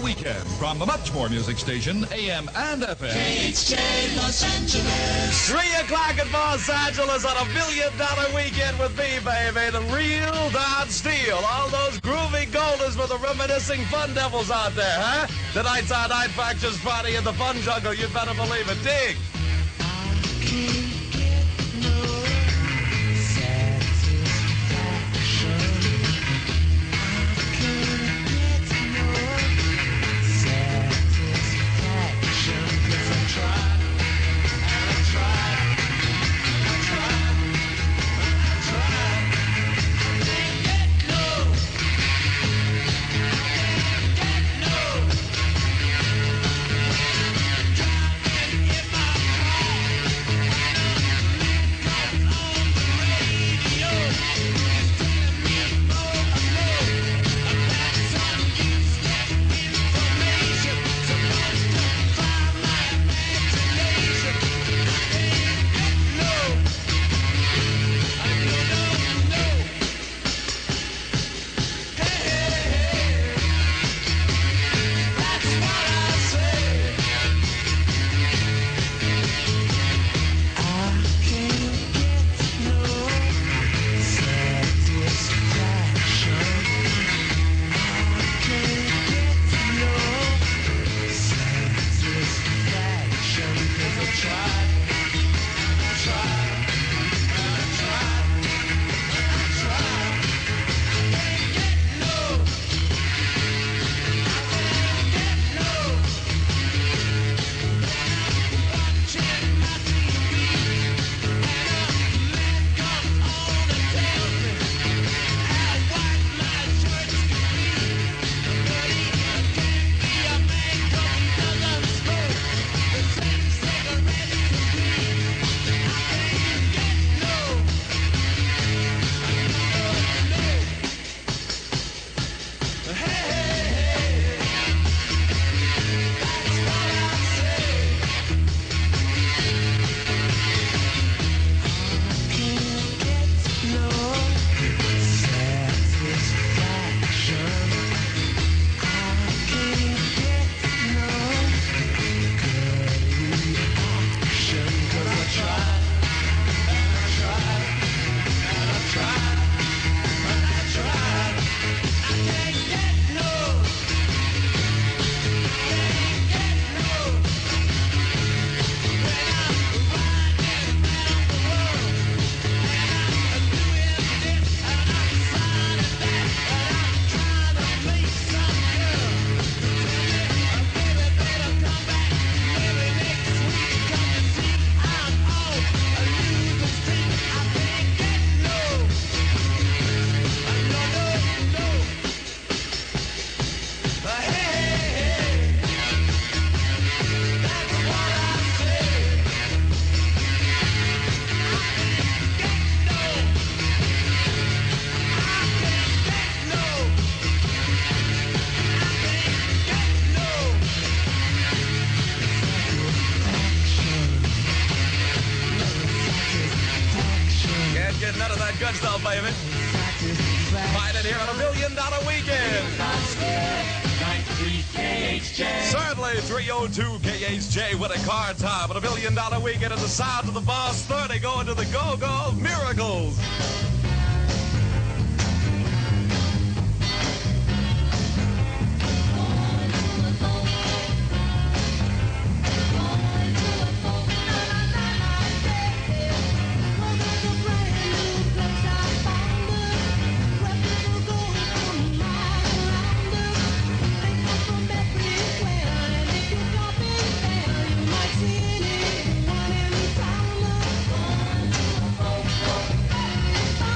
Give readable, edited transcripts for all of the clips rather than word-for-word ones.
weekend from the Much More Music Station, AM and FM. KHJ Los Angeles. 3 o'clock in Los Angeles on $1 million weekend with me, baby. The real Don Steele. All those groovy golders with the reminiscing fun devils out there, huh? Tonight's our night fractures party in the fun jungle. You better believe it. Dig. None of that good stuff, baby. Find it here on $1 million weekend. Certainly 302 KHJ with a car time at $1 million weekend at the sound of the Boss 30 going to the go-go of miracles. One in town,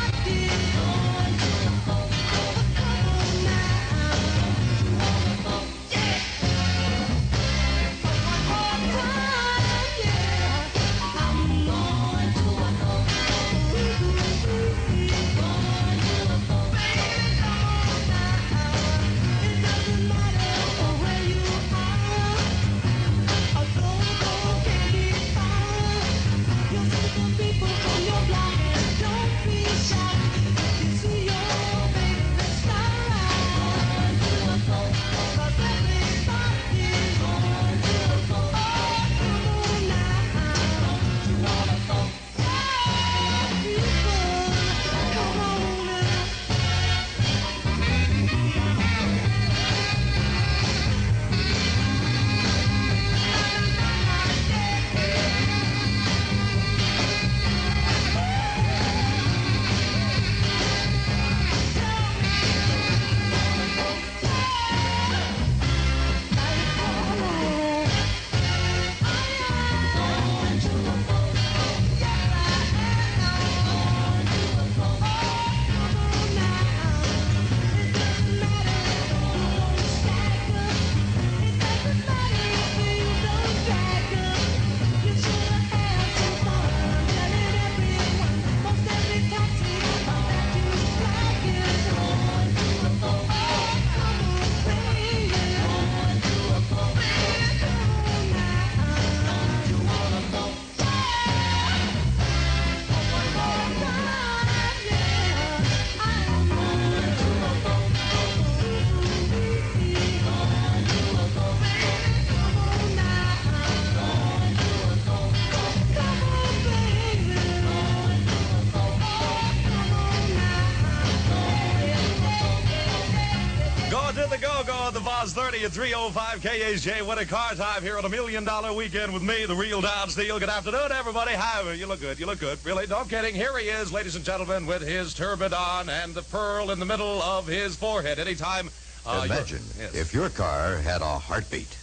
Boss 30 at 305 KHJ. Winning car time here on $1 Million Weekend with me, the real Don Steele. Good afternoon, everybody. Hi, you look good. You look good. Really, no kidding. Here he is, ladies and gentlemen, with his turban on and the pearl in the middle of his forehead. Anytime. Imagine if your car had a heartbeat.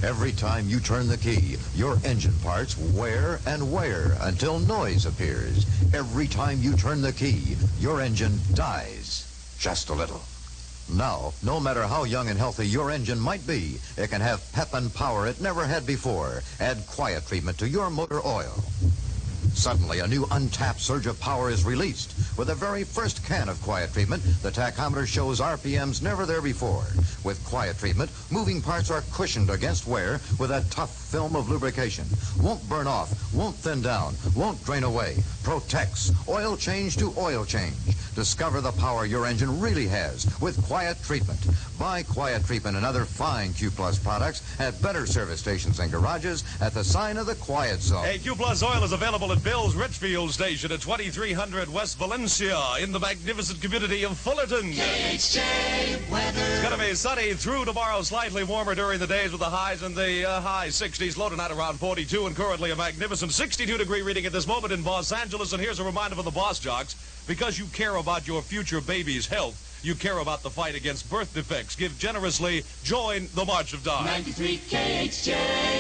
Every time you turn the key, your engine parts wear and wear until noise appears. Every time you turn the key, your engine dies just a little. Now, no matter how young and healthy your engine might be, it can have pep and power it never had before. Add quiet treatment to your motor oil. Suddenly, a new untapped surge of power is released. With the very first can of quiet treatment, the tachometer shows RPMs never there before. With quiet treatment, moving parts are cushioned against wear with a tough film of lubrication. Won't burn off, won't thin down, won't drain away. Protects. Oil change to oil change. Discover the power your engine really has with quiet treatment. Buy quiet treatment and other fine Q Plus products at better service stations and garages at the sign of the Quiet Zone. Hey, Q Plus oil is available at Bill's Richfield Station at 2300 West Valencia in the magnificent community of Fullerton. KHJ weather. It's going to be sunny through tomorrow, slightly warmer during the days with the highs in the high 60s, low tonight around 42, and currently a magnificent 62-degree reading at this moment in Los Angeles. And here's a reminder for the boss jocks, because you care about your future baby's health, you care about the fight against birth defects. Give generously. Join the March of Dimes. 93 KHJ,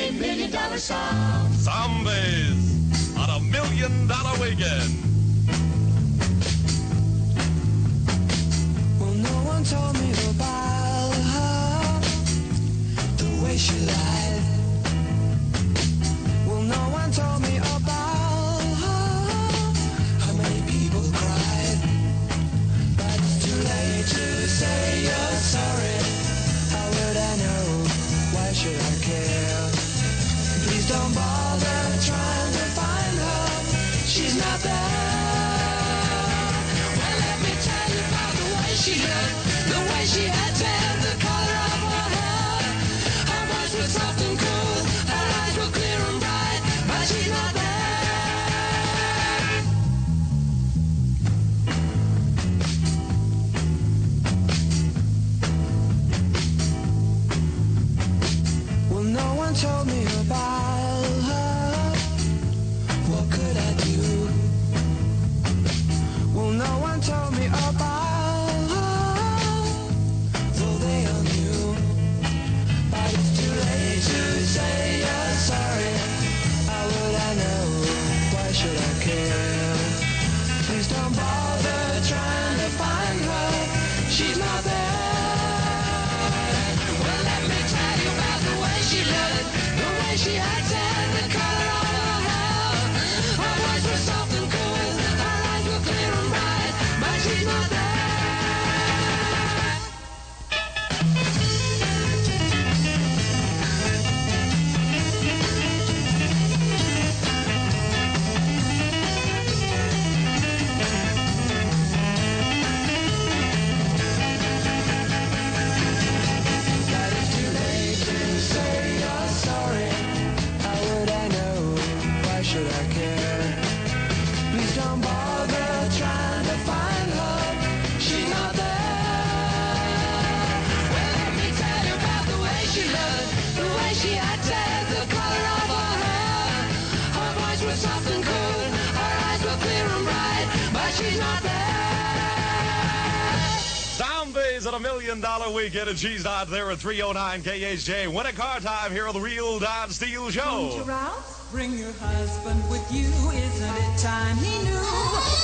$1 Million Song. Zombies on $1 Million Weekend. Well, no one told me about her, the way she lied. Well, no one told me about her, how many people cried. But it's too late to say you're sorry. How would I know? Why should I care? Please don't bother trying to find her. She's not there. Well, let me tell you about the way she looked, the way she had tan, the color of her hair. Her voice was soft and cool, her eyes were clear and bright, but she's not there. Well, no one told me about her. What could I do? Well, no one told me about her, though they all knew. But it's too late to say you're sorry. How would I know? Why should I care? Please don't bother trying to find her. She's not there. Well, let me tell you about the way she looked, the way she had tan, the color of her hair. Her voice was soft and cool, her eyes were clear and bright, but she's not there. But it's too late to say you're sorry. How would I know? Why should I care? Please don't bother trying to find her. She's not there. Well, let me tell you about the way she looked, the way she had tan, the color of her hair. Her voice was soft and cool, her eyes were clear and bright, but she's not there. Zombies on $1 Million Weekend, and she's not there at 309 KHJ. Win a car time here on the real Don Steele Show. Ralph, bring your husband with you. Isn't it time he knew?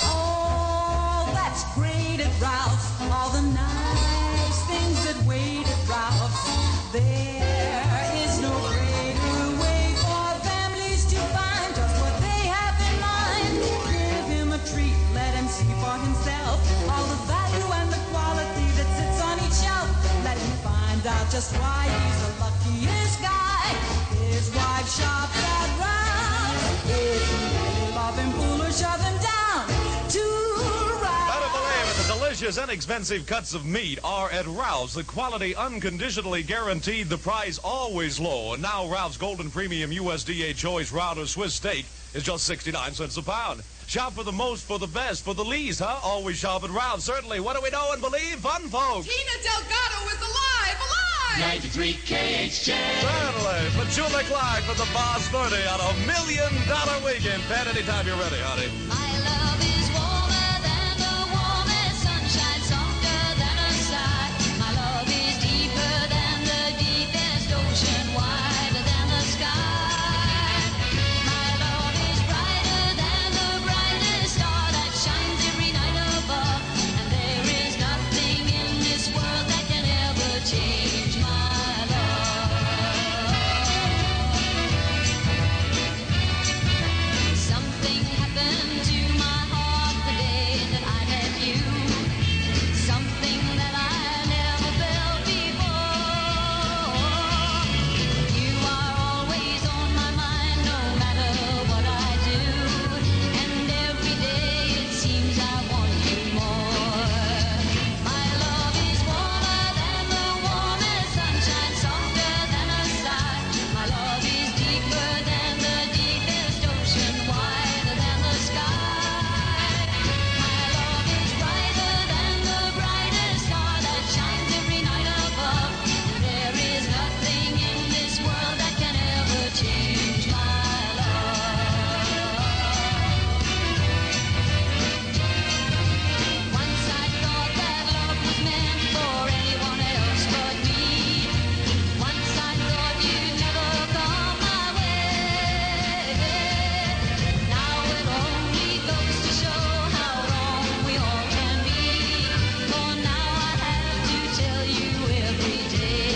Oh, that's great at Ralph's. All the nice things that wait at Ralph's. There is no greater way for families to find just what they have in mind. Give him a treat, let him see for himself all the value and the quality that sits on each shelf. Let him find out just why he's the luckiest guy. His wife shops at Ralph's. If you really love him, fool or shove him down to Ralph's. Better believe it, the delicious delicious, inexpensive cuts of meat are at Ralph's. The quality unconditionally guaranteed, the price always low. And now Ralph's Golden Premium USDA Choice Round or Swiss Steak is just 69 cents a pound. Shop for the most, for the best, for the least, huh? Always shop at Ralph's. Certainly. What do we know and believe? Fun, folks. Tina Delgado is alive! 93 KHJ. Certainly. Petula Clark for the Boss 30 on $1 Million Weekend. Pat, anytime you're ready, honey. My love is warmer than the warmest sunshine, softer than a sigh. My love is deeper than the deepest ocean, wider than the sky. My love is brighter than the brightest star that shines every night above. And there is nothing in this world that can ever change my love. Something happened to my heart the day that I met you. Something that I never felt before. You are always on my mind, no matter what I do. And every day it seems I want you more. My love is warmer than the warmest sunshine, softer than a sigh. My love is deeper than the deepest ocean, wider than the sky. My love is brighter than the brightest star that shines every night above. And there is nothing in this world that can ever change my love. Once I thought that love was meant for anyone else but me. Once I thought you'd never come my way. Now it only goes to show how wrong we all can be. For now I have to tell you every day.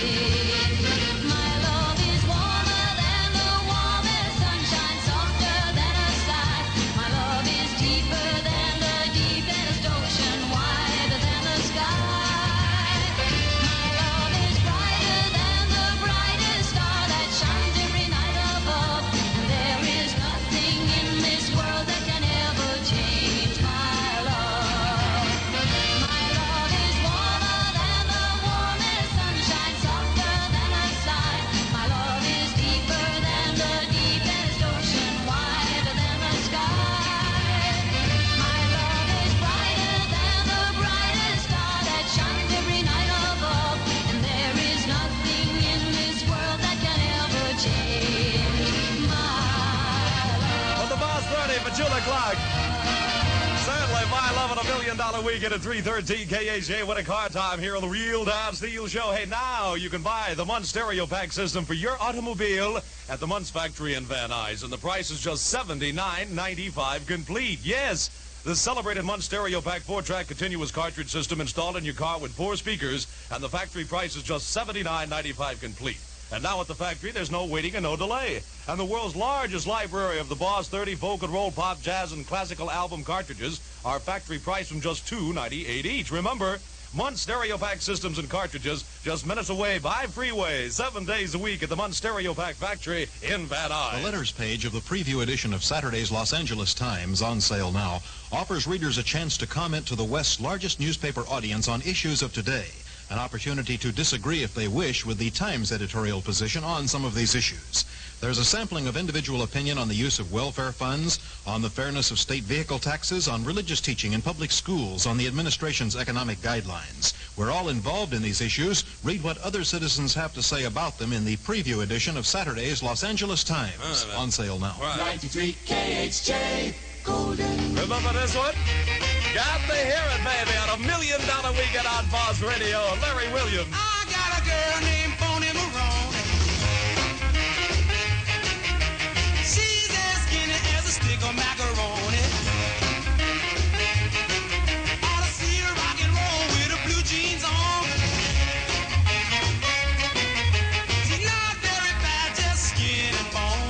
My love is warmer than the warmest sunshine, softer than a sigh. My love is deeper than the deepest ocean, wider than the sky. My love is brighter than the brightest star that shines every night above. And there is nothing in this world that can ever change my love. My love is warmer than the warmest sunshine, softer than a sigh. My love is deeper than the deepest ocean, wider than the sky. My love is brighter than the brightest star that shines every night above. And there is nothing in this world that can ever change my love. For the Boss 30, Petula Clark. Certainly, my love on $1 Million Weekend at 3:13 KHJ. What a car time here on the Real Don Steele Show. Hey, now you can buy the Munn Stereo Pack system for your automobile at the Munn's factory in Van Nuys. And the price is just $79.95 complete. Yes, the celebrated Munn Stereo Pack 4-track continuous cartridge system installed in your car with 4 speakers. And the factory price is just $79.95 complete. And now at the factory, there's no waiting and no delay. And the world's largest library of the Boss 30 folk and roll, pop, jazz, and classical album cartridges are factory priced from just $2.98 each. Remember, Munn Stereo Pack systems and cartridges just minutes away by freeway, 7 days a week at the Munn Stereo Pack factory in Van Nuys. The letters page of the preview edition of Saturday's Los Angeles Times, on sale now, offers readers a chance to comment to the West's largest newspaper audience on issues of today. An opportunity to disagree, if they wish, with the Times editorial position on some of these issues. There's a sampling of individual opinion on the use of welfare funds, on the fairness of state vehicle taxes, on religious teaching in public schools, on the administration's economic guidelines. We're all involved in these issues. Read what other citizens have to say about them in the preview edition of Saturday's Los Angeles Times, on sale now. 93 KHJ. Golden. Remember this one? Got to hear it, baby, on $1 Million Weekend on Boss Radio. Larry Williams. I got a girl named Phony Marone. She's as skinny as a stick of macaroni. Ought to see her rock and roll with her blue jeans on. She's not very bad, just skin and bone.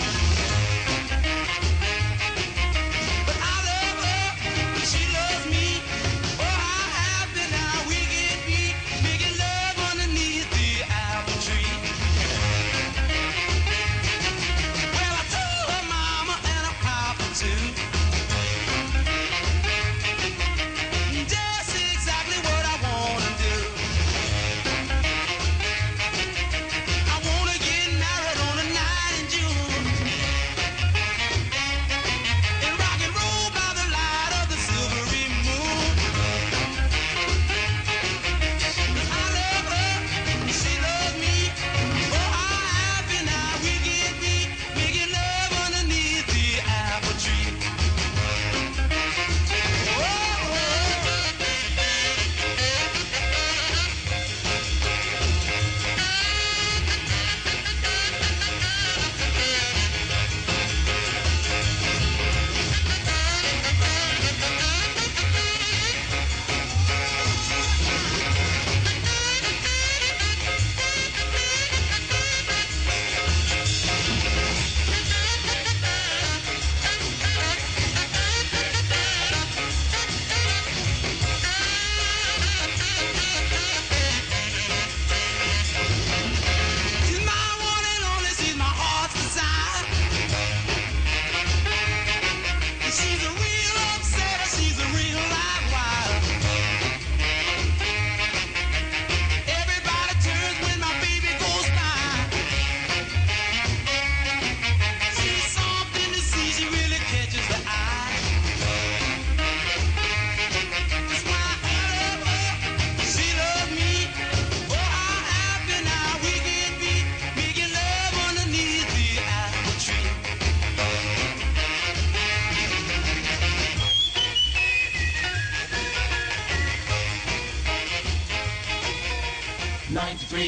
But I love her, and she loves me. Oh, how happy now we can be, making love underneath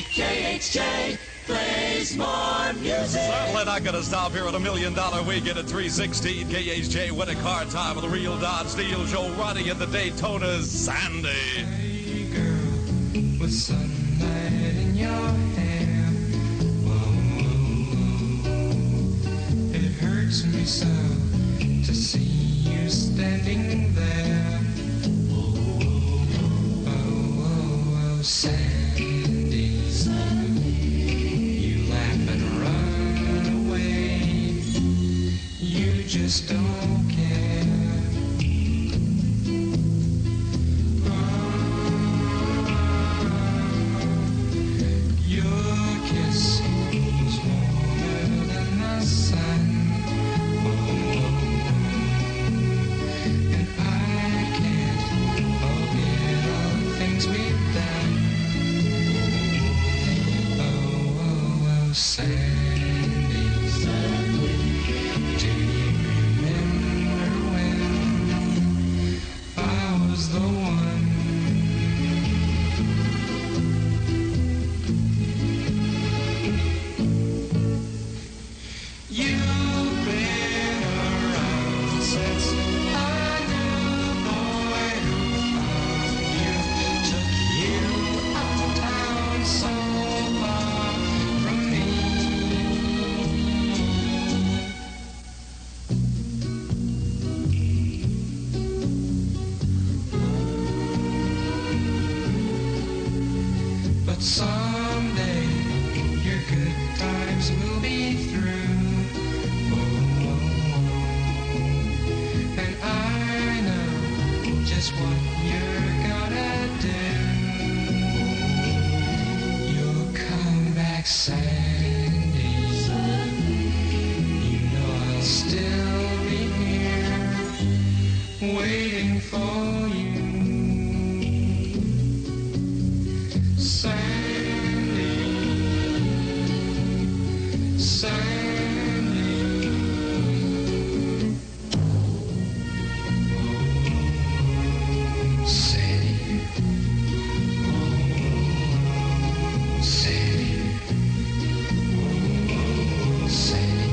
KHJ plays more music. Certainly not going to stop here at $1 Million Weekend at 316 KHJ. Win a car time of the Real Dodge Steele Show, running in the Daytona's Sandy. Hey girl, with sunlight in your hair. Whoa, whoa, whoa. It hurts me so to see you standing there. Whoa, whoa, whoa. Oh, oh, oh, Sandy, Sandy. You laugh and run away. You just don't care. Your kiss is warmer than the sun. And I can't forget all the things we've done. Oh, oh, oh, Sandy, do you remember when I was the one? You've been around since I knew the boy who found you, took you uptown so far from me. But someday your good times will be through. Oh, and I know just what you're gonna do. You'll come back, Sandy. You know I'll still be here, waiting for you. Sandy, Sandy. Oh, Sandy. Oh, Sandy. Oh, Sandy.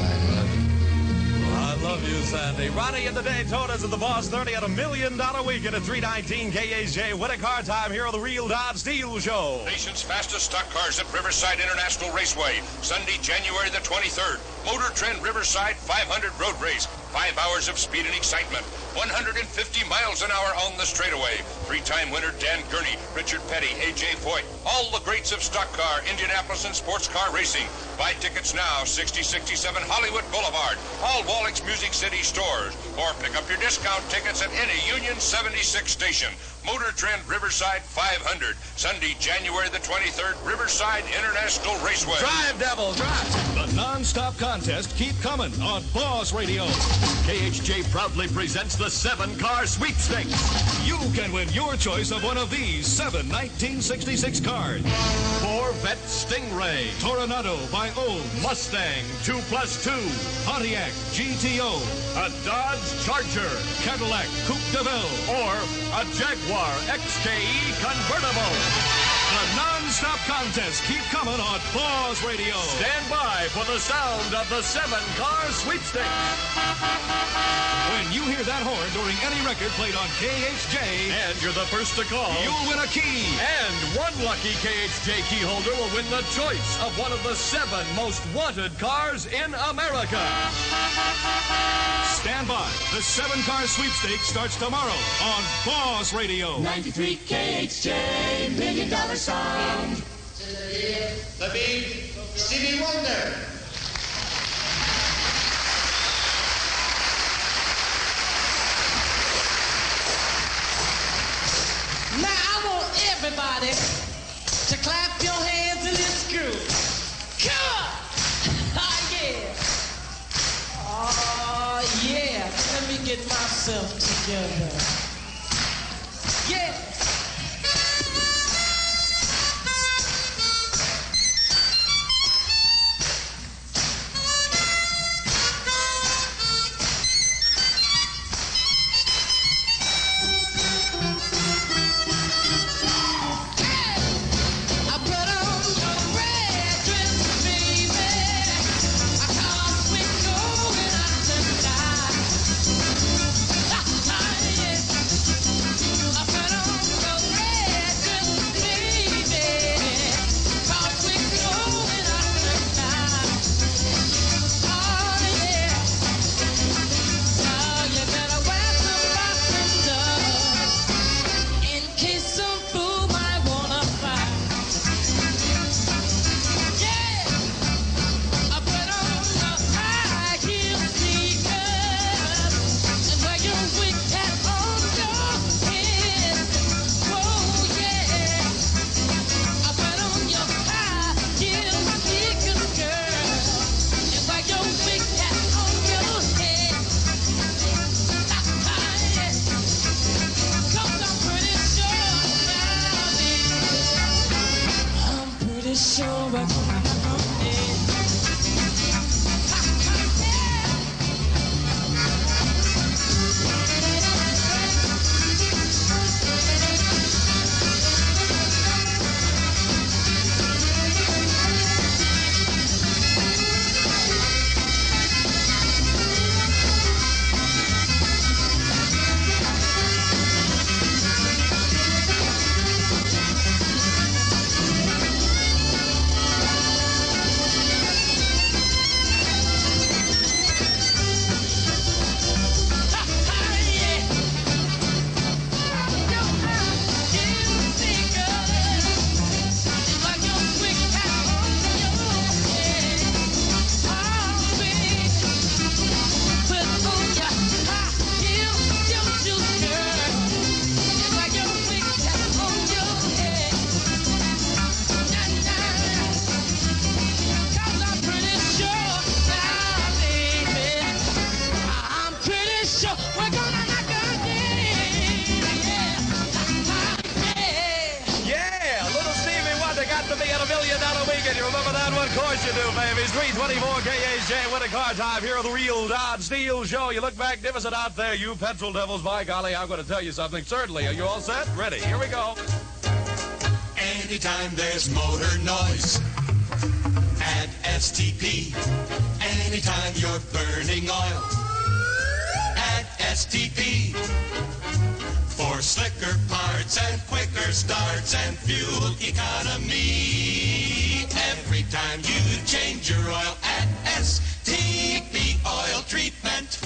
I love you. I love you, Sandy. Ronnie in the Daytonas at the Boss 30 at $1 Million Weekend at 319 KHJ. Win a car time here on the Real Dodge Steele Show. Nation's fastest stock cars at Riverside International Raceway, Sunday, January the 23rd. Motor Trend Riverside 500 Road Race. 5 hours of speed and excitement. 150 miles an hour on the straightaway. 3-time winner Dan Gurney, Richard Petty, A.J. Foyt. All the greats of stock car, Indianapolis, and sports car racing. Buy tickets now, 6067 Hollywood Boulevard. All Wallach's Music City stores. Or pick up your discount tickets at any Union 76 station. Motor Trend Riverside 500. Sunday, January the 23rd, Riverside International Raceway. Drive, Devil, drive. The non-stop contest keep coming on Boss Radio. KHJ proudly presents the 7-car sweepstakes. You can win your choice of one of these 7 1966 cars. Corvette Stingray, Toronado by Old, Mustang 2+2, Pontiac GTO, a Dodge Charger, Cadillac Coupe de Ville, or a Jaguar XKE convertible. The non-stop contests keep coming on Boss Radio. Stand by for the sound of the 7-car sweepstakes. When you hear that horn during any record played on KHJ, and you're the first to call, you'll win a key. And one lucky KHJ key holder will win the choice of one of the 7 most wanted cars in America. Stand by. The 7-car sweepstakes starts tomorrow on Boss Radio. 93 KHJ, $1 Million Sound. The big Stevie Wonder. Now I want everybody to clap your hands in this groove. Come on! Oh, yeah. Oh, yeah. Let me get myself together. Yeah. pretty sure we're gonna have a day. course you do, baby. It's 324 KHJ winning car time here on the Real Dodge Steele Show. You look magnificent out there, you petrol devils. By golly, I'm going to tell you something. Certainly. Are you all set? Ready. Here we go. Anytime there's motor noise at STP. Anytime you're burning oil at STP. For slicker parts and quicker starts and fuel economy. Every time you change your oil at STP Oil Treatment.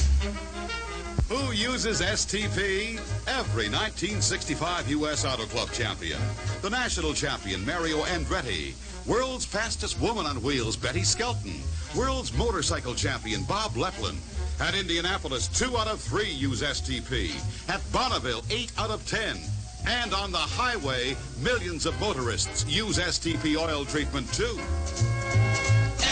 Who uses STP? Every 1965 U.S. Auto Club champion. The national champion, Mario Andretti. World's fastest woman on wheels, Betty Skelton. World's motorcycle champion, Bob Leplin. At Indianapolis, 2 out of 3 use STP. At Bonneville, 8 out of 10. And on the highway, millions of motorists use STP oil treatment, too.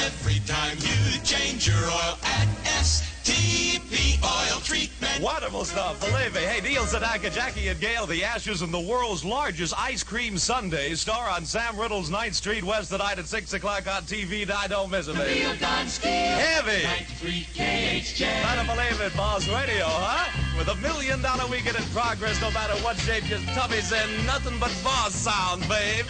Every time you change your oil at STP Oil Treatment. Wonderful stuff, believe me. Hey, Neil Sedaka, Jackie and Gail, the Ashes in the world's largest ice cream sundae star on Sam Riddle's 9th Street West tonight at 6 o'clock on TV. I don't miss it, baby. Real Dodge Steele. Heavy. 93 KHJ. Try to believe it, Boss Radio, huh? With $1 million weekend in progress, no matter what shape your tummy's in, nothing but boss sound, babe.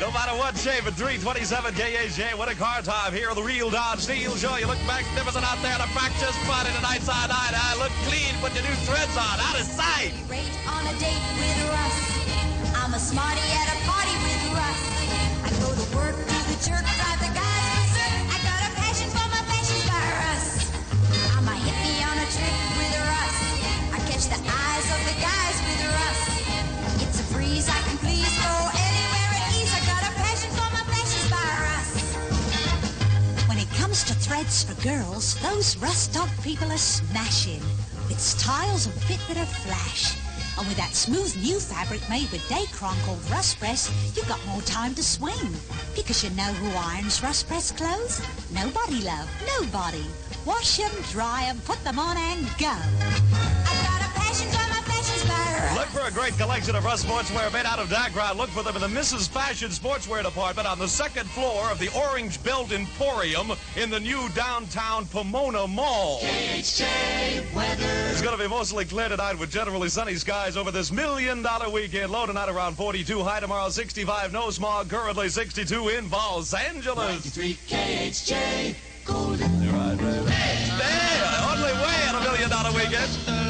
No matter what shape at 327 KHJ, what a car time here on the Real Dodge Steele Show. You look magnificent out there. The fracture's spotted tonight, side eye to eye. Look clean, put your new threads on, out of sight. Rate on a date with Russ. I'm a smarty at a party with Russ. I go to work, do the jerk, drive the guys berserk. I got a passion for my passion star, Russ. girls, those Rust-Dog people are smashing. With styles and fit that are flash. And with that smooth new fabric made with Dacron called Rust Press, you've got more time to swing. Because you know who irons Rust Press clothes? Nobody, love. Nobody. Wash 'em, dry 'em, put them on and go. I've got a passion for my fashion's bar. Look for a great collection of Rust sportswear made out of Dacron. Look for them in the Mrs. Fashion Sportswear Department on the second floor of the Orange Belt Emporium in the new downtown Pomona Mall. KHJ weather. It's going to be mostly clear tonight with generally sunny skies over this $1 million weekend. Low tonight around 42. High tomorrow 65. No smog. Currently 62 in Los Angeles. 93 KHJ golden. You're right, baby. There, only way on $1 million weekend.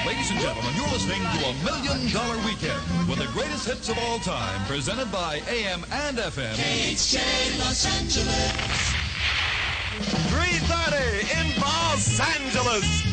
Ladies and gentlemen, you're listening to $1 Million Weekend with the greatest hits of all time, presented by AM and FM. KHJ Los Angeles. 3:30 in Los Angeles.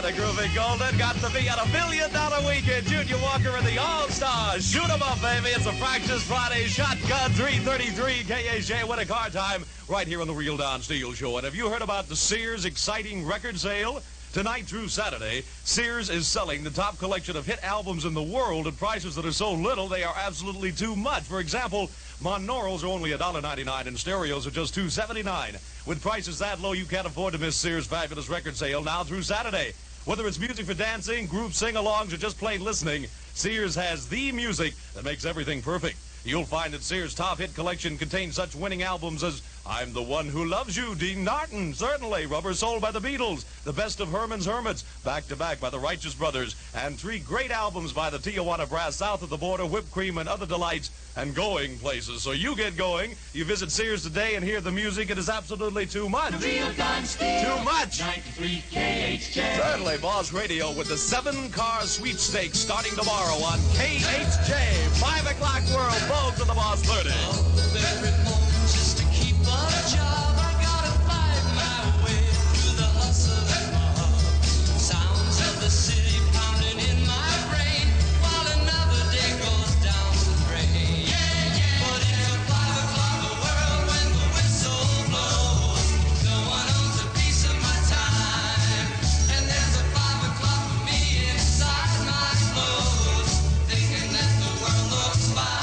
a groovy golden. Got to be at $1 million weekend. Junior Walker and the All-Stars. Shoot 'em up, baby. It's a Practice Friday Shotgun 333 KHJ winning car time right here on the Real Don Steele Show. And have you heard about the Sears exciting record sale? Tonight through Saturday, Sears is selling the top collection of hit albums in the world at prices that are so little they are absolutely too much. For example, Monorails are only $1.99 and stereos are just $2.79. With prices that low, you can't afford to miss Sears' fabulous record sale now through Saturday. Whether it's music for dancing, group sing-alongs, or just plain listening, Sears has the music that makes everything perfect. You'll find that Sears' top hit collection contains such winning albums as I'm the One Who Loves You, Dean Martin, certainly, Rubber Soul by the Beatles, The Best of Herman's Hermits, Back to Back by the Righteous Brothers, and 3 great albums by the Tijuana Brass, South of the Border, Whipped Cream, and Other Delights, and Going Places. So you get going, you visit Sears today and hear the music. It is absolutely too much. Real Don Steele. Too much. 93 KHJ. Certainly, Boss Radio with the 7-car sweepstakes starting tomorrow on KHJ. 5 o'clock World, Vogue to the Boss 30. Every moment just to keep a job, I gotta find my way through the hustle and mob. Sounds of the city pounding in my brain while another day goes down the drain. But it's a 5 o'clock world when the whistle blows. No one owns a piece of my time, and there's a 5 o'clock for me inside my clothes, thinking that the world looks fine.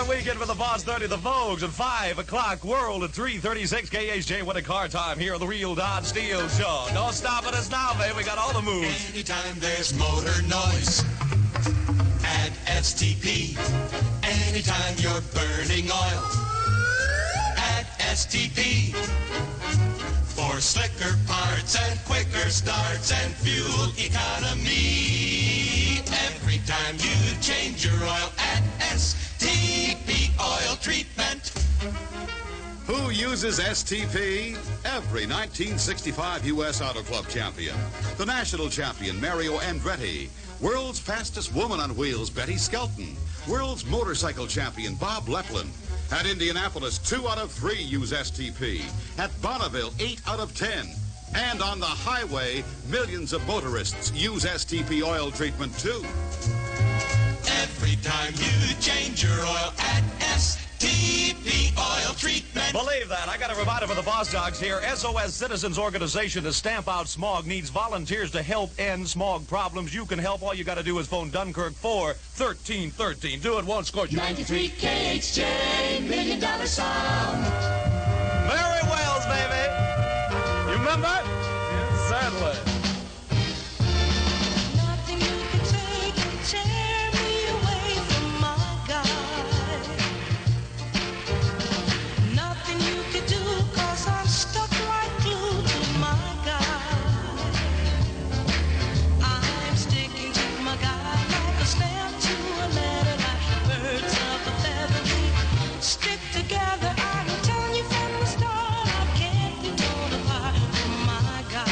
Weekend for the Boss 30, the Vogues at 5 o'clock World at 3:36 KHJ winning car time here on the Real Don Steele Show. Don't stop at us now, babe. We got all the moves. Anytime there's motor noise at STP. Anytime you're burning oil at STP. For slicker parts and quicker starts and fuel economy. Every time you change your oil at STP Oil Treatment. Who uses STP? Every 1965 U.S. Auto Club champion. The national champion, Mario Andretti. World's fastest woman on wheels, Betty Skelton. World's motorcycle champion, Bob Lepplin. At Indianapolis, 2 out of 3 use STP. At Bonneville, 8 out of 10. And on the highway, millions of motorists use STP oil treatment, too. Every time you change your oil at STP Oil Treatment. Believe that. I got a reminder for the boss dogs here. SOS Citizens Organization to stamp out smog needs volunteers to help end smog problems. You can help. All you got to do is phone Dunkirk 4-1313. Do it once, scorch. 93 KHJ, $1 million sound. Mary Wells, baby. You remember? Yes, certainly. Nothing you can take can tear me away from my God. Nothing you can do, 'cause I'm stuck like glue to my God. I'm sticking to my God like a stamp to a letter, like the birds of a feather. We stick together, I'm telling you from the start. I can't be torn apart from my God.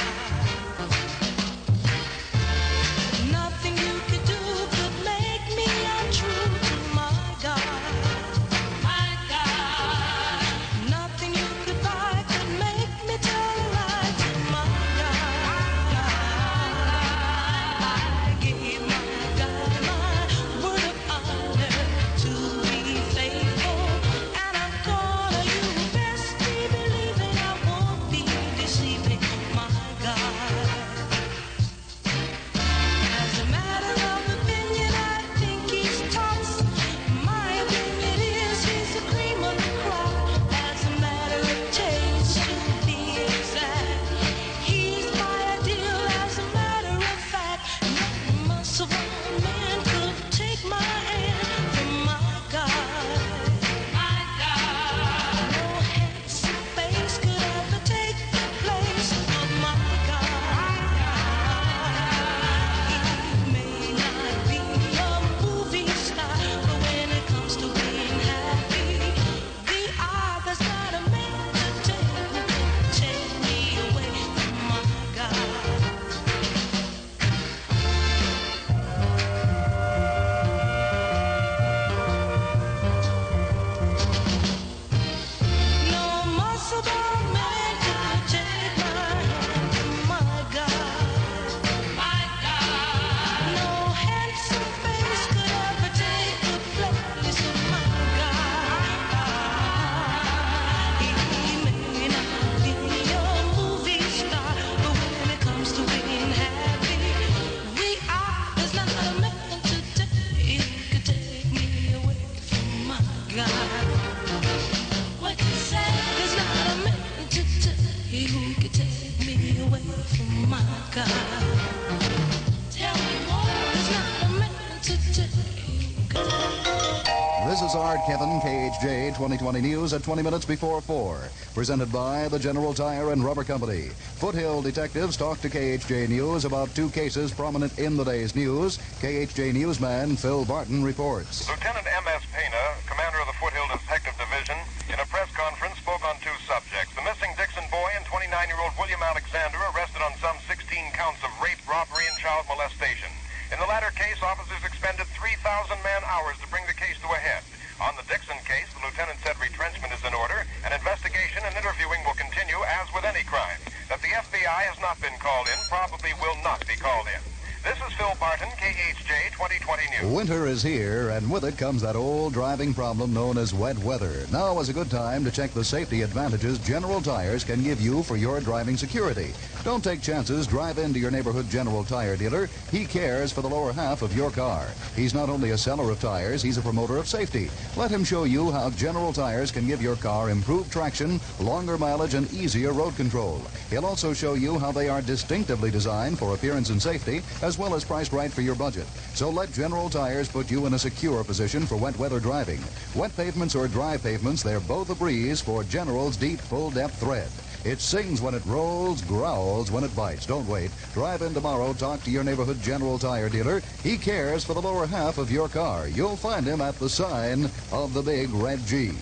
Art Kevin, KHJ 2020 News at 20 minutes before 4. Presented by the General Tire and Rubber Company. Foothill detectives talk to KHJ News about two cases prominent in the day's news. KHJ newsman Phil Barton reports. Lieutenant M.S. Pena, commander of the Foothill Detective Division, in a press conference spoke on two subjects. The missing Dixon boy and 29-year-old William Alexander arrested on some 16 counts of rape, robbery, and child molestation. In the latter case, officers expended 3,000 man-hours to bring the case to a head. On the Dixon case, the lieutenant said retrenchment is in order, and investigation and interviewing will continue as with any crime. That the FBI has not been called in, probably will not be called in. This is Phil Barton, KHJ 2020 News. Winter is here, and with it comes that old driving problem known as wet weather. Now is a good time to check the safety advantages General Tires can give you for your driving security. Don't take chances. Drive into your neighborhood General Tire dealer. He cares for the lower half of your car. He's not only a seller of tires, he's a promoter of safety. Let him show you how General Tires can give your car improved traction, longer mileage, and easier road control. He'll also show you how they are distinctively designed for appearance and safety, as well as priced right for your budget. So let General Tires put you in a secure position for wet weather driving. Wet pavements or dry pavements, they're both a breeze for General's deep, full-depth thread. It sings when it rolls, growls when it bites. Don't wait. Drive in tomorrow. Talk to your neighborhood General Tire dealer. He cares for the lower half of your car. You'll find him at the sign of the big red G.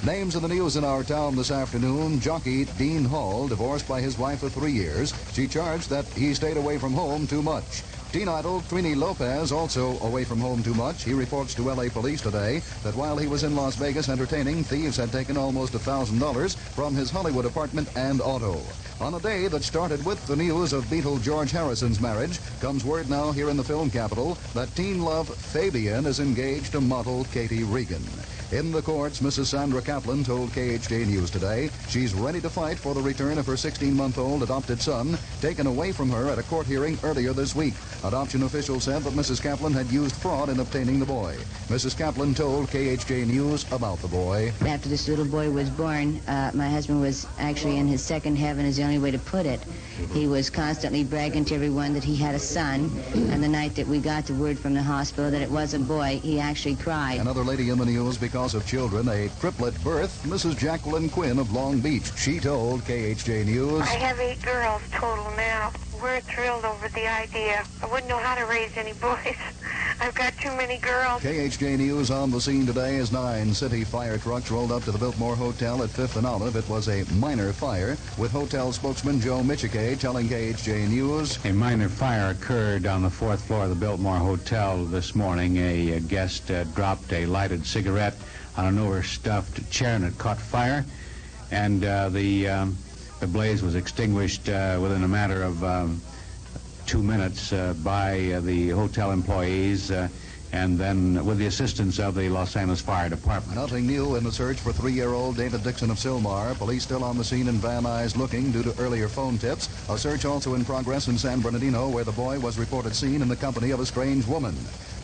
Names in the news in our town this afternoon. Jockey Dean Hall, divorced by his wife of 3 years. She charged that he stayed away from home too much. Teen idol Trini Lopez, also away from home too much. He reports to L.A. police today that while he was in Las Vegas entertaining, thieves had taken almost $1,000 from his Hollywood apartment and auto. On a day that started with the news of Beatle George Harrison's marriage, comes word now here in the film capital that teen love Fabian is engaged to model Katie Regan. In the courts, Mrs. Sandra Kaplan told KHJ News today she's ready to fight for the return of her 16-month-old adopted son, taken away from her at a court hearing earlier this week. Adoption officials said that Mrs. Kaplan had used fraud in obtaining the boy. Mrs. Kaplan told KHJ News about the boy. After this little boy was born, my husband was actually in his second heaven, is the only way to put it. He was constantly bragging to everyone that he had a son, and the night that we got the word from the hospital that it was a boy, he actually cried. Another lady in the news because of children, a triplet birth, Mrs. Jacqueline Quinn of Long Beach. She told KHJ News. I have 8 girls total now. We're thrilled over the idea. I wouldn't know how to raise any boys. I've got too many girls. KHJ News on the scene today as 9 city fire trucks rolled up to the Biltmore Hotel at 5th and Olive. It was a minor fire, with hotel spokesman Joe Michike telling KHJ News. A minor fire occurred on the 4th floor of the Biltmore Hotel this morning. A guest dropped a lighted cigarette on an overstuffed chair and it caught fire. And the blaze was extinguished within a matter of 2 minutes by the hotel employees and then with the assistance of the Los Angeles Fire Department. Nothing new in the search for 3-year-old David Dixon of Sylmar. Police still on the scene in Van Nuys looking due to earlier phone tips. A search also in progress in San Bernardino, where the boy was reported seen in the company of a strange woman.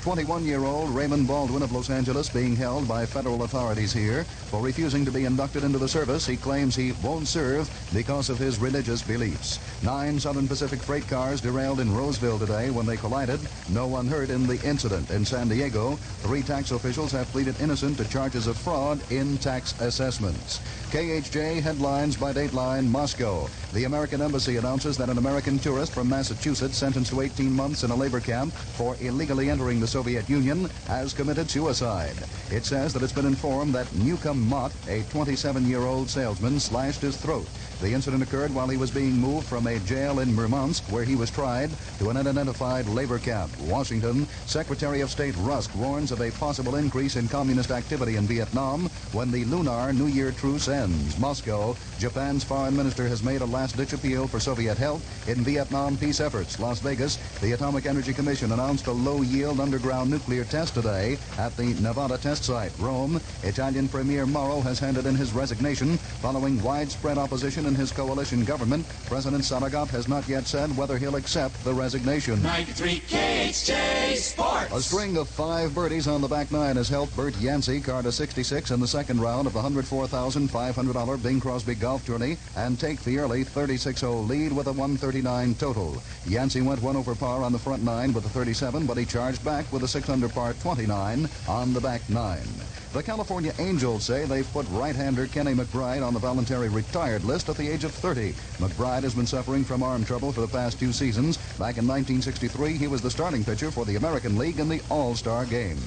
21-year-old Raymond Baldwin of Los Angeles being held by federal authorities here for refusing to be inducted into the service. He claims he won't serve because of his religious beliefs. 9 Southern Pacific freight cars derailed in Roseville today when they collided. No one hurt in the incident. In San Diego, 3 tax officials have pleaded innocent to charges of fraud in tax assessments. KHJ headlines by Dateline, Moscow. The American Embassy announces that an American tourist from Massachusetts sentenced to 18 months in a labor camp for illegally entering the Soviet Union has committed suicide. It says that it's been informed that Newcomb Mott, a 27-year-old salesman, slashed his throat. The incident occurred while he was being moved from a jail in Murmansk, where he was tried, to an unidentified labor camp. Washington, Secretary of State Rusk warns of a possible increase in communist activity in Vietnam when the Lunar New Year truce ends. Moscow, Japan's foreign minister has made a last-ditch appeal for Soviet help in Vietnam peace efforts. Las Vegas, the Atomic Energy Commission announced a low-yield underground nuclear test today at the Nevada test site. Rome, Italian Premier Mauro has handed in his resignation following widespread opposition in his coalition government. President Saragat has not yet said whether he'll accept the resignation. 93 KHJ Sports. A string of 5 birdies on the back 9 has helped Bert Yancey card a 66 in the second round of the $104,500 Bing Crosby Golf Tourney and take the early 36-hole lead with a 139 total. Yancey went 1 over par on the front 9 with a 37, but he charged back with a 6-under par 29 on the back nine. The California Angels say they've put right-hander Kenny McBride on the voluntary retired list at the age of 30. McBride has been suffering from arm trouble for the past 2 seasons. Back in 1963, he was the starting pitcher for the American League in the All-Star Game.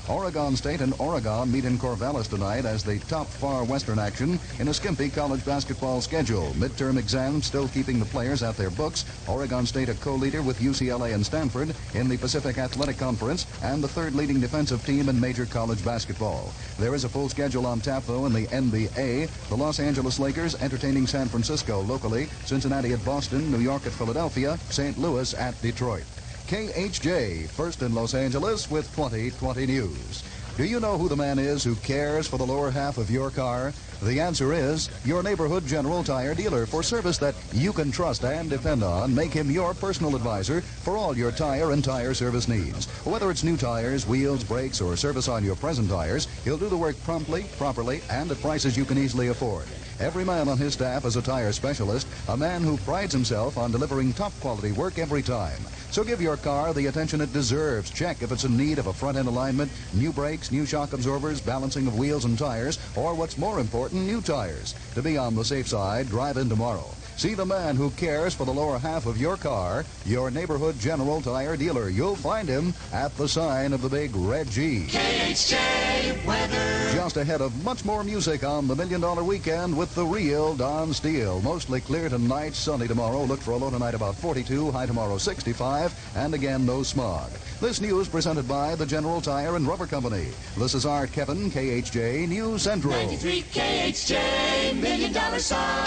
Oregon State and Oregon meet in Corvallis tonight as the top far western action in a skimpy college basketball schedule. Midterm exams still keeping the players at their books. Oregon State a co-leader with UCLA and Stanford in the Pacific Athletic Conference and the third leading defensive team in major college basketball. There is a full schedule on tap, though, in the NBA. The Los Angeles Lakers entertaining San Francisco locally, Cincinnati at Boston, New York at Philadelphia, St. Louis at Detroit. KHJ, first in Los Angeles with 2020 News. Do you know who the man is who cares for the lower half of your car? The answer is your neighborhood General Tire dealer. For service that you can trust and depend on, make him your personal advisor for all your tire and tire service needs. Whether it's new tires, wheels, brakes, or service on your present tires, he'll do the work promptly, properly, and at prices you can easily afford. Every man on his staff is a tire specialist, a man who prides himself on delivering top quality work every time. So give your car the attention it deserves. Check if it's in need of a front-end alignment, new brakes, new shock absorbers, balancing of wheels and tires, or what's more important, new tires. To be on the safe side, drive in tomorrow. See the man who cares for the lower half of your car, your neighborhood General Tire dealer. You'll find him at the sign of the big red G. KHJ weather. Just ahead of much more music on the $1 Million Weekend with the real Don Steele. Mostly clear tonight, sunny tomorrow. Look for a low tonight about 42, high tomorrow 65, and again no smog. This news presented by the General Tire and Rubber Company. This is Art Kevin, KHJ News Central. 93 KHJ, $1 Million Song.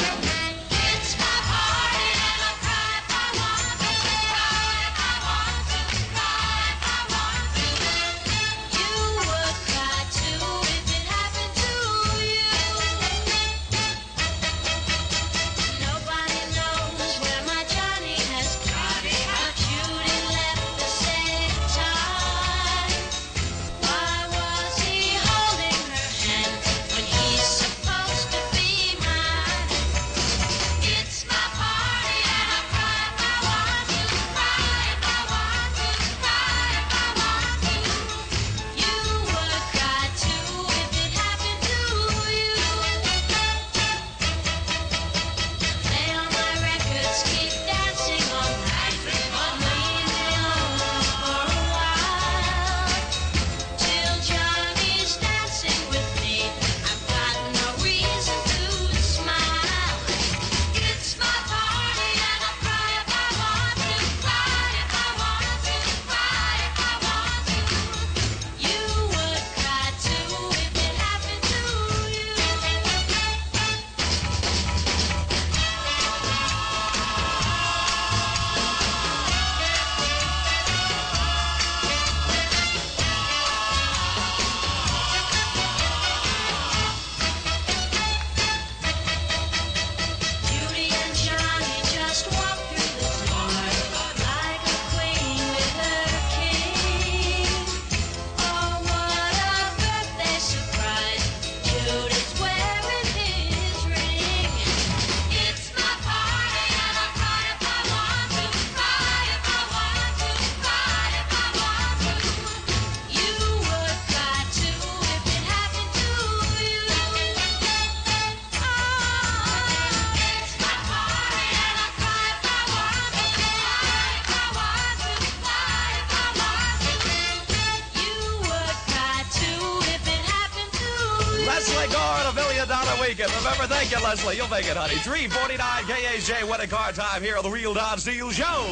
Weekend. Remember, thank you, Leslie. You'll make it, honey. 3:49 KHJ wedding car time here on the Real Don Steele Show.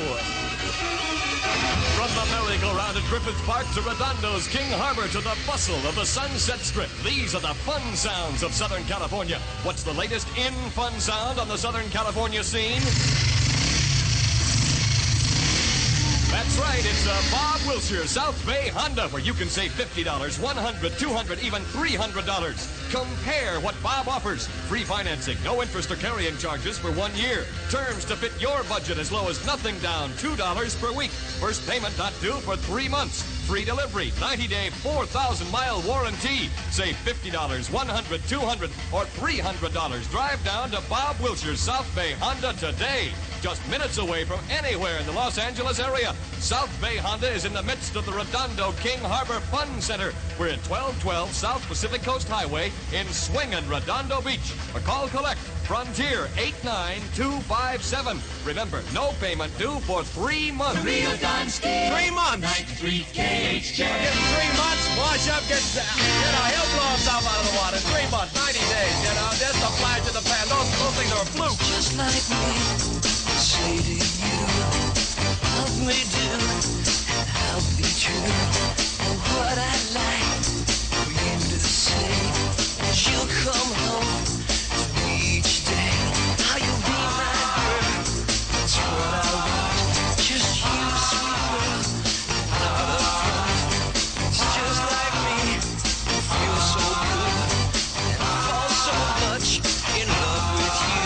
From the merry-go-round at Griffith Park to Redondo's King Harbor to the bustle of the Sunset Strip, these are the fun sounds of Southern California. What's the latest in fun sound on the Southern California scene? That's right, it's Bob Wilshire South Bay Honda, where you can save $50, $100, $200, even $300. Compare what Bob offers. Free financing, no interest or carrying charges for 1 year. Terms to fit your budget as low as nothing down, $2 per week. First payment not due for 3 months. Free delivery, 90-day, 4,000-mile warranty. Save $50, $100, $200, or $300. Drive down to Bob Wilshire's South Bay Honda today. Just minutes away from anywhere in the Los Angeles area. South Bay Honda is in the midst of the Redondo King Harbor Fun Center. We're at 1212 South Pacific Coast Highway in swingin' Redondo Beach. Or call collect Frontier 89257. Remember, no payment due for 3 months. The real Don Steele. 3 months. 93 KHJ. Give him 3 months, wash up, get down. He'll blow himself out of the water. 3 months, 90 days, just a flash in the pan. Those things are a fluke. Just like me, say to you, love me do, and I'll be true. And what I'd like for you to say is you'll come home to me each day. How you'll be my girl, that's what I want. Just you, sweet girl, not a front. It's just like me, you feel so good, and I fall so much in love with you.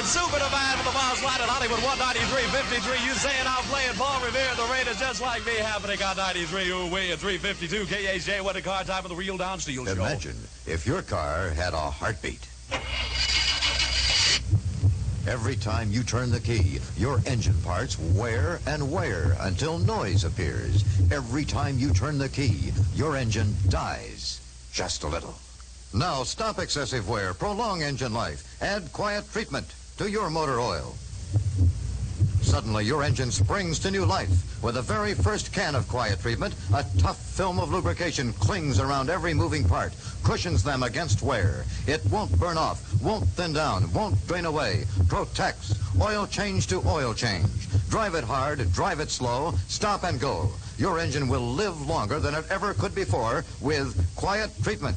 Super Divine with the Boss Light at Hollywood 193.53. You saying I'm playing Paul Revere, the Raiders, just like me, happening on 93. Ooh-wee at 352. KHJ, what a car time of the Real Don Steele Show. Imagine if your car had a heartbeat. Every time you turn the key, your engine parts wear and wear until noise appears. Every time you turn the key, your engine dies just a little. Now stop excessive wear, prolong engine life, add quiet treatment to your motor oil. Suddenly, your engine springs to new life. With the very first can of quiet treatment, a tough film of lubrication clings around every moving part, cushions them against wear. It won't burn off, won't thin down, won't drain away. Protects. Oil change to oil change. Drive it hard, drive it slow, stop and go. Your engine will live longer than it ever could before with quiet treatment.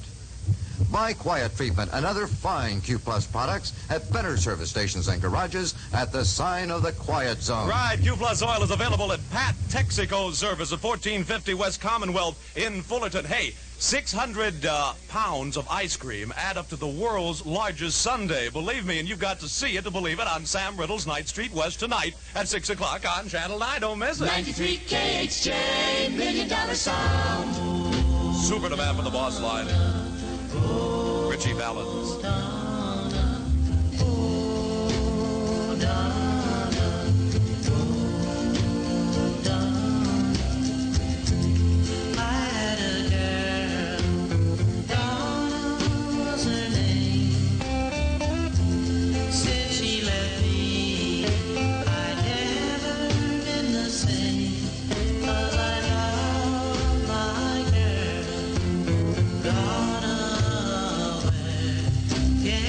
Buy Quiet Treatment and other fine Q Plus products at better service stations and garages at the sign of the Quiet Zone. Right, Q Plus oil is available at Pat Texaco's service at 1450 West Commonwealth in Fullerton. Hey, 600 pounds of ice cream add up to the world's largest sundae. Believe me, and you've got to see it to believe it on Sam Riddle's Night Street West tonight at 6 o'clock on Channel 9. Don't miss it. 93 KHJ, $1 Million Sound. Super demand for the Boss Line. Richie Valens. Yeah.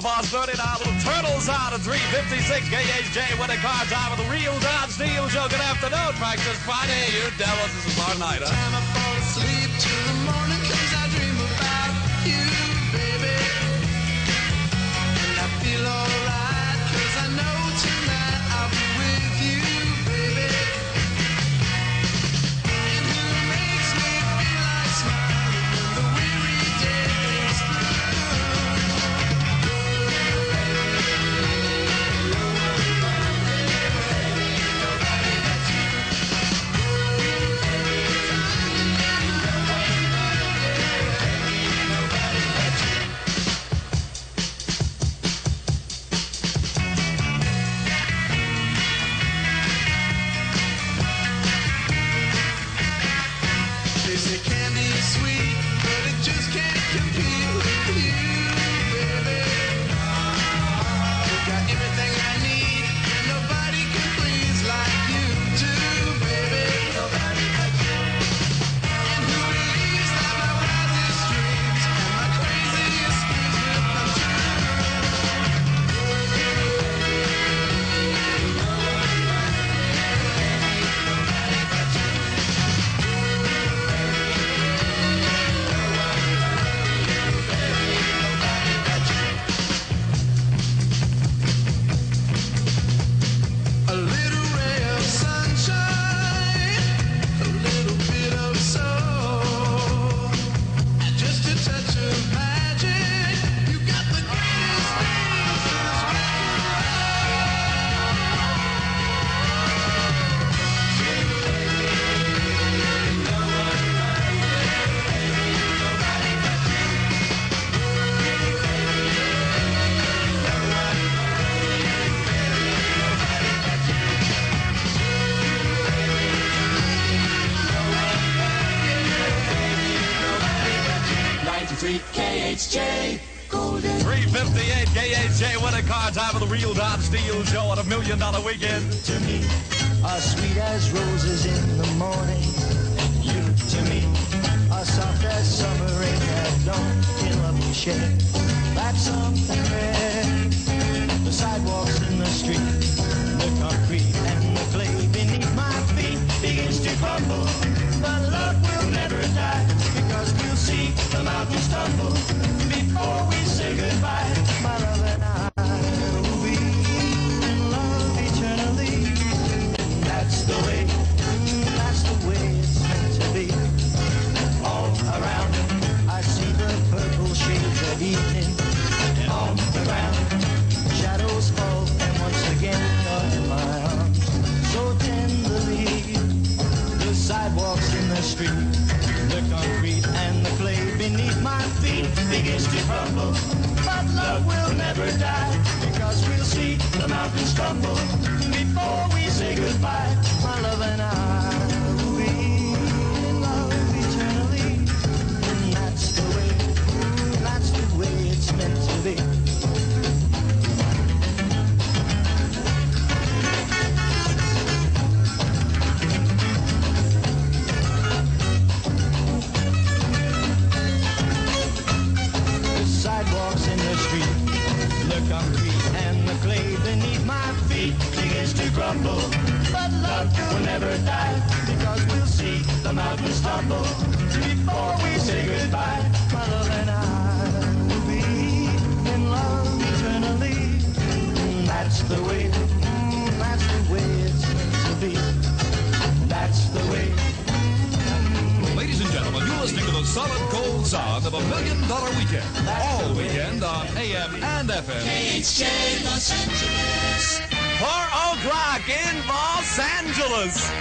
the boss, $39. Little Turtles out at 356. KHJ winning car time of the Real Dodge Steele Show. Good afternoon, practice Friday. You devils, this is our night, huh? Time I fall asleep till the morning 'cause I dream about you, baby. And I feel alright 'cause I know tonight I'll be with you, baby. And who makes me feel like smiling when the weary day is They say candy is sweet, but it just can't compete with you, baby. You got everything I need, and nobody can please like you do, baby. Nobody but you. And who believes that my wildest dreams and my craziest schemes will come A little ray of sunshine, a little bit of soul, just a touch of magic. You got the greatest things in this KHJ Golden. 358 KHJ winning car time of the Real Dodge Steele Show on $1 million weekend. to me are sweet as roses in the morning. You to me are soft as summer rain that don't kill up the shade. That's something rare. The sidewalks in the street, the concrete and the clay beneath my feet begins to crumble. But love will never die because we'll see the mountains tumble before we say goodbye. My love and I will be in love eternally. That's the way it's meant to be. All around I see the purple shades of evening. And on the ground shadows fall and once again you're in my arms so tenderly. The sidewalks in the street, the concrete and the clay beneath my feet begins to crumble. But love will never die because we'll see the mountains tumble before we say goodbye. My love and I will be in love eternally. And that's the way it's meant to be. Sidewalks in the street, the concrete and the clay beneath my feet begins to crumble. But love will never die because we'll see the mountains tumble before we say goodbye. My love and I will be in love eternally. That's the way it's meant to be. That's the way. Ladies and gentlemen, you're listening to the solid gold sound of $1 million weekend. All weekend on AM and FM. KHJ Los Angeles. 4 o'clock in Los Angeles.